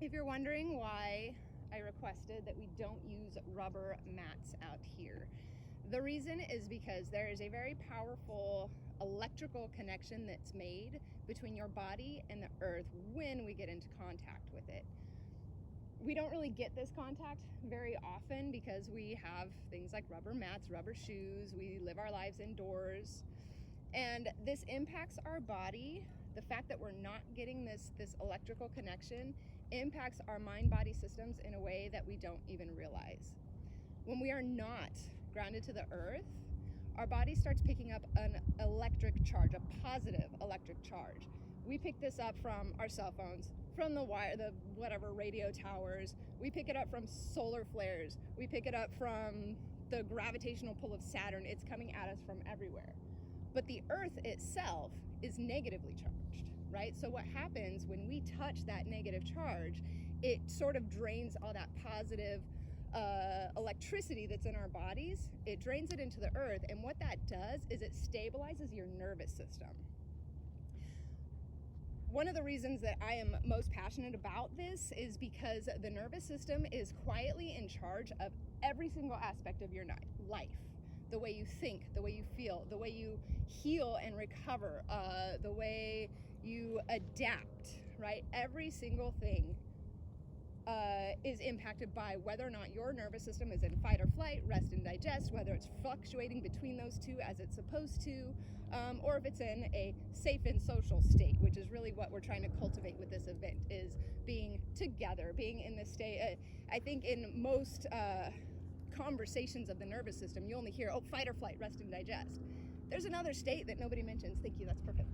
If you're wondering why I requested that we don't use rubber mats out here, the reason is because there is a very powerful electrical connection that's made between your body and the earth when we get into contact with it. We don't really get this contact very often because we have things like rubber mats, rubber shoes, we live our lives indoors, and this impacts our body. The fact that we're not getting this electrical connection impacts our mind-body systems in a way that we don't even realize. When we are not grounded to the earth, our body starts picking up an electric charge, a positive electric charge. We pick this up from our cell phones, from the wire, the whatever radio towers. We pick it up from solar flares. We pick it up from the gravitational pull of Saturn. It's coming at us from everywhere. But the earth itself is negatively charged, right? So what happens when we touch that negative charge, it sort of drains all that positive electricity that's in our bodies. It drains it into the earth, and what that does is it stabilizes your nervous system. One of the reasons that I am most passionate about this is because the nervous system is quietly in charge of every single aspect of your life. The way you think, the way you feel, the way you heal and recover, the way you adapt, right? Every single thing is impacted by whether or not your nervous system is in fight or flight, rest and digest, whether it's fluctuating between those two as it's supposed to, or if it's in a safe and social state, which is really what we're trying to cultivate with this event, is being together, being in this state. I think in most conversations of the nervous system, you only hear, oh, fight or flight, rest and digest. There's another state that nobody mentions. Thank you, that's perfect.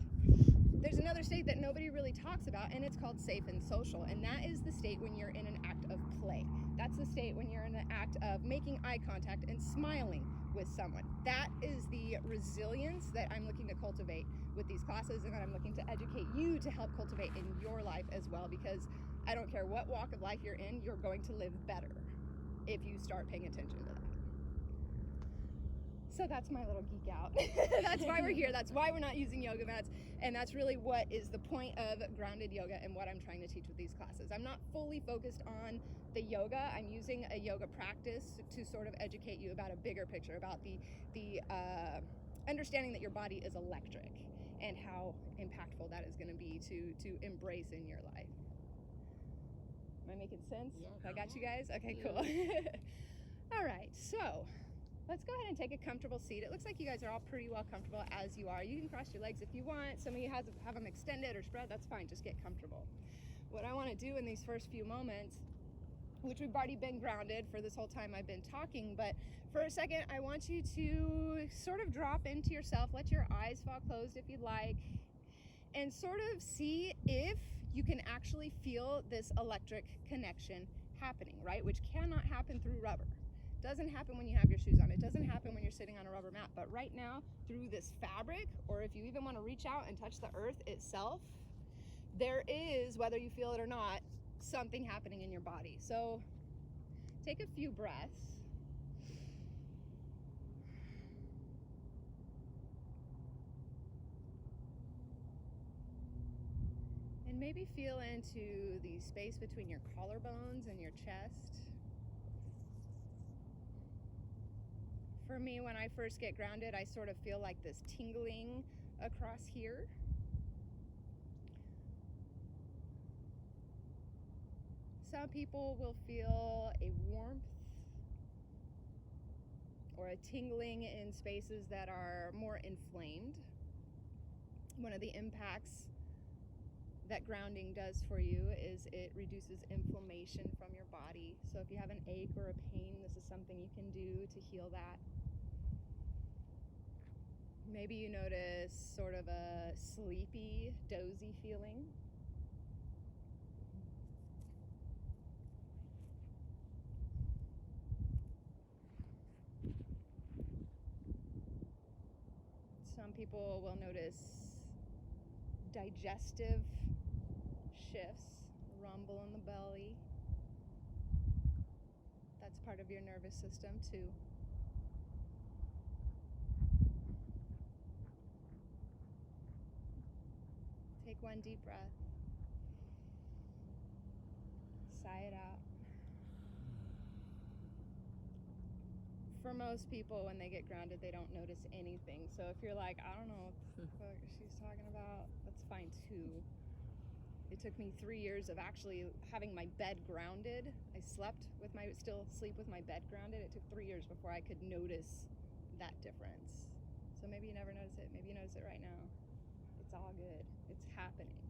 There's another state that nobody really talks about, and it's called safe and social. And that is the state when you're in an act of play. That's the state when you're in an act of making eye contact and smiling with someone. That is the resilience that I'm looking to cultivate with these classes, and that I'm looking to educate you to help cultivate in your life as well, because I don't care what walk of life you're in, you're going to live better if you start paying attention to that. So that's my little geek out. That's why we're here. That's why we're not using yoga mats. And that's really what is the point of grounded yoga and what I'm trying to teach with these classes. I'm not fully focused on the yoga. I'm using a yoga practice to sort of educate you about a bigger picture, about the understanding that your body is electric and how impactful that is going to be to embrace in your life. Am I making sense? Yeah. I got you guys? Okay, cool. All right, so let's go ahead and take a comfortable seat. It looks like you guys are all pretty well comfortable as you are. You can cross your legs if you want. Some of you have them extended or spread. That's fine. Just get comfortable. What I want to do in these first few moments, which we've already been grounded for this whole time I've been talking, but for a second, I want you to sort of drop into yourself. Let your eyes fall closed if you'd like, and sort of see if you can actually feel this electric connection happening, right? Which cannot happen through rubber. Doesn't happen when you have your shoes on. It doesn't happen when you're sitting on a rubber mat. But right now, through this fabric, or if you even want to reach out and touch the earth itself, there is, whether you feel it or not, something happening in your body. So take a few breaths. And maybe feel into the space between your collarbones and your chest. For me, when I first get grounded, I sort of feel like this tingling across here. Some people will feel a warmth or a tingling in spaces that are more inflamed. One of the impacts that grounding does for you is it reduces inflammation from your body. So if you have an ache or a pain, this is something you can do to heal that. Maybe you notice sort of a sleepy, dozy feeling. Some people will notice digestive shifts, rumble in the belly. That's part of your nervous system too. Take one deep breath. For most people, when they get grounded, they don't notice anything. So if you're like, I don't know what the fuck she's talking about, that's fine too. It took me 3 years of actually having my bed grounded. I still sleep with my bed grounded. It took 3 years before I could notice that difference. So maybe you never notice it. Maybe you notice it right now. It's all good. It's happening.